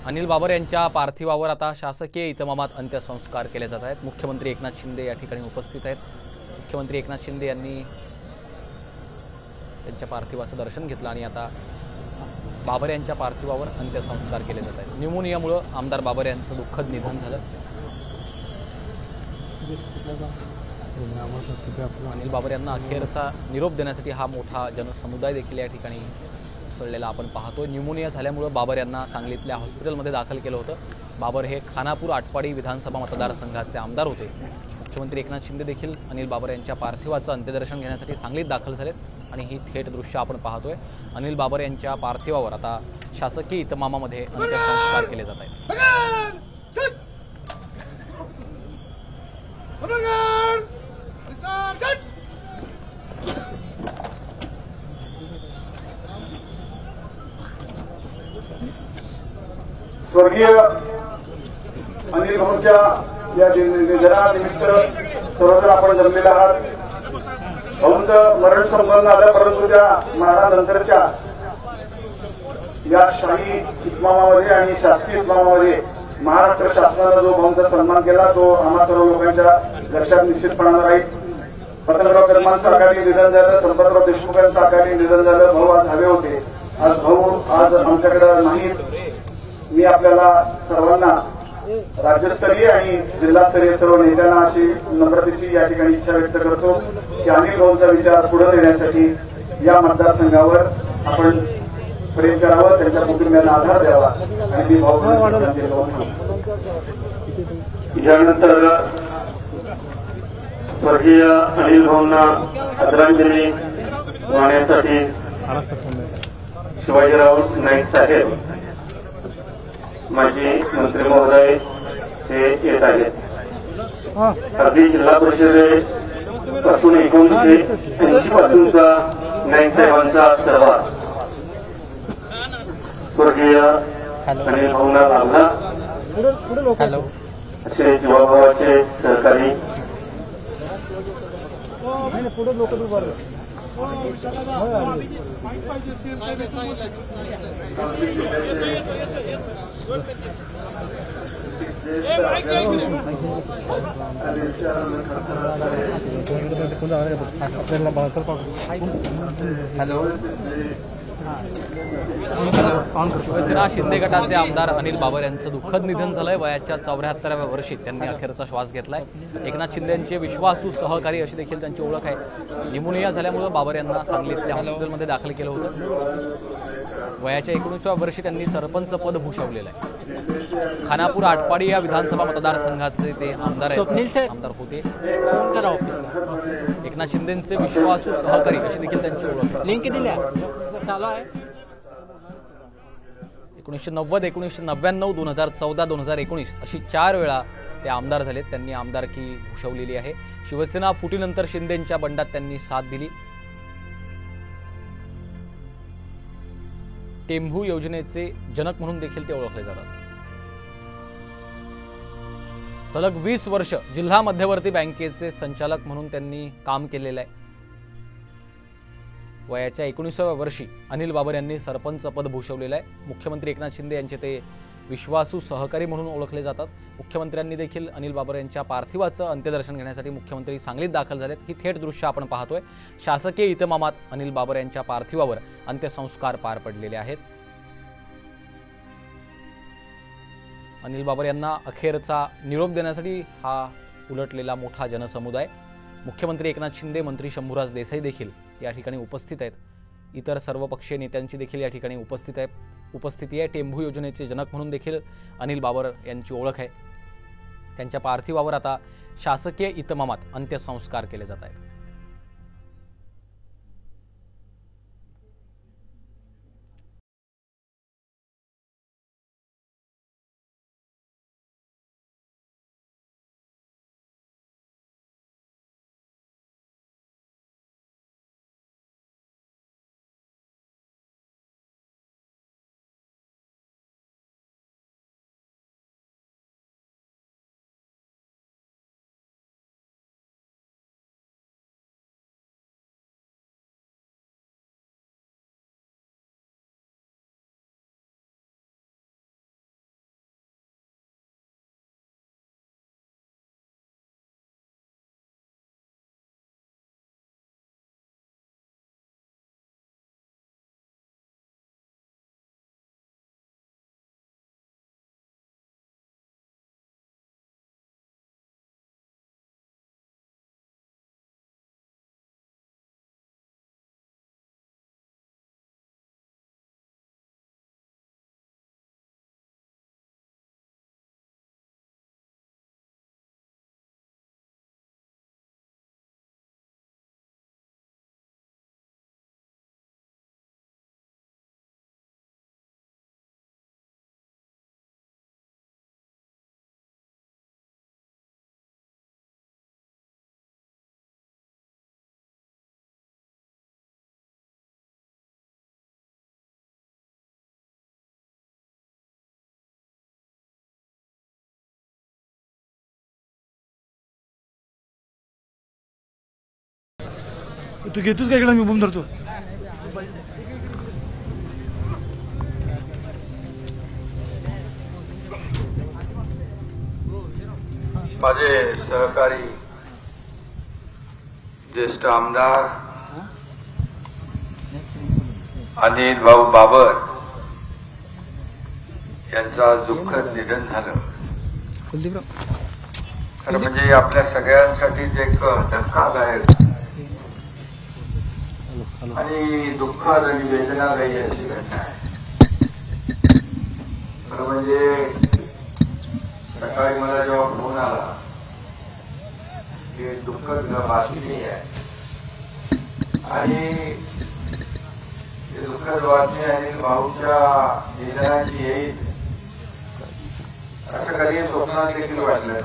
अनिल बाबर यांच्या पार्थिवावर आता शासकीय इतमामात अंत्यसंस्कार केले जात आहेत। मुख्यमंत्री एकनाथ शिंदे या ठिकाणी उपस्थित आहेत। मुख्यमंत्री एकनाथ शिंदे यांनी त्यांच्या पार्थिवाचं दर्शन घेतलं आणि आता बाबर यांच्या पार्थिवावर अंत्यसंस्कार केले जात आहेत। न्यूमोनियामुळे आमदार बाबर यांचं दुःखद निधन झालं। अनिल बाबर यांना अखेरचा निरोप देण्यासाठी हा मोठा जनसमुदाय देखील या ठिकाणी उसळलेला आपण पाहतो। न्यूमोनिया झाल्यामुळे बाबर यांना सांगलीतल्या हॉस्पिटलमध्ये दाखल केलं होतं। बाबर हे खानापूर आटपाडी विधानसभा मतदारसंघाचे आमदार होते। मुख्यमंत्री एकनाथ शिंदे देखील अनिल बाबर यांच्या पार्थिवाचं अंत्यदर्शन घेण्यासाठी सांगलीत दाखल झालेत आणि ही थेट दृश्य आपण पाहतोय। अनिल बाबर यांच्या पार्थिवावर आता शासकीय इतमामामध्ये अंत्यसंस्कार केले जात आहेत। स्वर्गीय अनिल भाऊंच्या या निधनानिमित्त सर्वजण आपण जमलेला आहात। भाऊंचं मरण संपन्न आलं, परंतु त्या मरणानंतरच्या या शाही इतमामामध्ये आणि शासकीय इतमामामध्ये महाराष्ट्र शासनानं जो भाऊंचा सन्मान केला तो आम्हा सर्व लोकांच्या लक्षात निश्चितपणानं राहील। पतंगराव कर्मांचं अकाली निधन झालं, संपतराव देशमुखांचं अकाली निधन झालं। भाऊ आज हवे होते, आज भाऊ आज आमच्याकडे नाहीत। मी आपल्याला सर्वांना राज्यस्तरीय आणि जिल्हास्तरीय सर्व नेत्यांना अशी नम्रतेची या ठिकाणी इच्छा व्यक्त करतो की अनिल भाऊंचा विचार पुढे नेण्यासाठी या मतदारसंघावर आपण प्रेम करावं, त्यांच्या कुटुंबियांना आधार द्यावा आणि मी यानंतर स्वर्गीय अनिल भाऊंना आदरांजली वाहण्यासाठी शिवाजीराव नाईक साहेब माजी मंत्री महोदय हे येत आहेत। अगदी जिल्हा परिषदेपासून 1980 पासूनचा नाईक साहेबांचा सहवास स्वर्गीय अनिल भाऊंना लाभला। असे जीवाभावाचे सहकारी शिवसेना शिंदे गटाचे आमदार अनिल बाबर यांचं दुःखद निधन झालंय। वयाच्या 74व्या वर्षी त्यांनी अखेरचा श्वास घेतलाय। एकनाथ शिंदे यांचे विश्वासू सहकारी अशी देखील त्यांची ओळख आहे। न्यूमोनिया झाल्यामुळे बाबर यांना सांगलीतल्या हॉस्पिटलमध्ये दाखल केलं होतं। वयाच्या 19व्या वर्षी त्यांनी सरपंच पद भूषवलेलं आहे। खानापूर आटपाडी या विधानसभा मतदारसंघाचे ते आमदार होते। एकनाथ शिंदेंचे विश्वासू सहकारी अशी देखील त्यांची ओळख आहे। 1990, 1999, 2014, 2019 अशी 4 वेळा ते आमदार झालेत। त्यांनी आमदारकी भूषवलेली आहे। शिवसेना फुटीनंतर शिंदेंच्या बंडात त्यांनी साथ दिली। टेंभू योजनेचे जनक म्हणून देखील ते ओळखले जातात। सलग 20 वर्ष जिल्हा मध्यवर्ती बँकेचे संचालक म्हणून त्यांनी काम केलेलं आहे। वयाच्या 19व्या वर्षी अनिल बाबर यांनी सरपंच पद भूषवलेलं आहे। मुख्यमंत्री एकनाथ शिंदे यांचे ते विश्वासू सहकारी म्हणून ओळखले जातात। मुख्यमंत्र्यांनी देखील अनिल बाबर यांच्या पार्थिवाचं अंत्यदर्शन घेण्यासाठी मुख्यमंत्री सांगलीत दाखल झालेत। ही थेट दृश्य आपण पाहतोय। शासकीय इतमामात अनिल बाबर यांच्या पार्थिवावर अंत्यसंस्कार पार पडलेले आहेत। अनिल बाबर यांना अखेरचा निरोप देण्यासाठी हा उलटलेला मोठा जनसमुदाय। मुख्यमंत्री एकनाथ शिंदे, मंत्री शंभूराज देसाई देखील या ठिकाणी उपस्थित आहेत। इतर सर्वपक्षीय नेत्यांची देखील या ठिकाणी उपस्थिती आहे। टेंभू योजनेचे जनक म्हणून देखील अनिल बाबर यांची ओळख आहे। त्यांच्या पार्थिवावर आता शासकीय इतमामात अंत्यसंस्कार केले जात आहेत। तू घेतोस काय इकडे मी बोंब धरतो. माझे सहकारी ज्येष्ठ आमदार अनिल भाऊ बाबर यांचा दुःखद निधन झालं. खरं म्हणजे आपल्या सगळ्यांसाठीच एक धक्कादायक आणि दुःखद आणि वेदनादायी अशी घटना आहे. खरं म्हणजे सकाळी मला जेव्हा फोन आला की दुःखद बातमी आहे आणि दुःखद बातमी आणि भाऊच्या निधनाची येईल असं कधी स्वप्नात देखील वाटलं.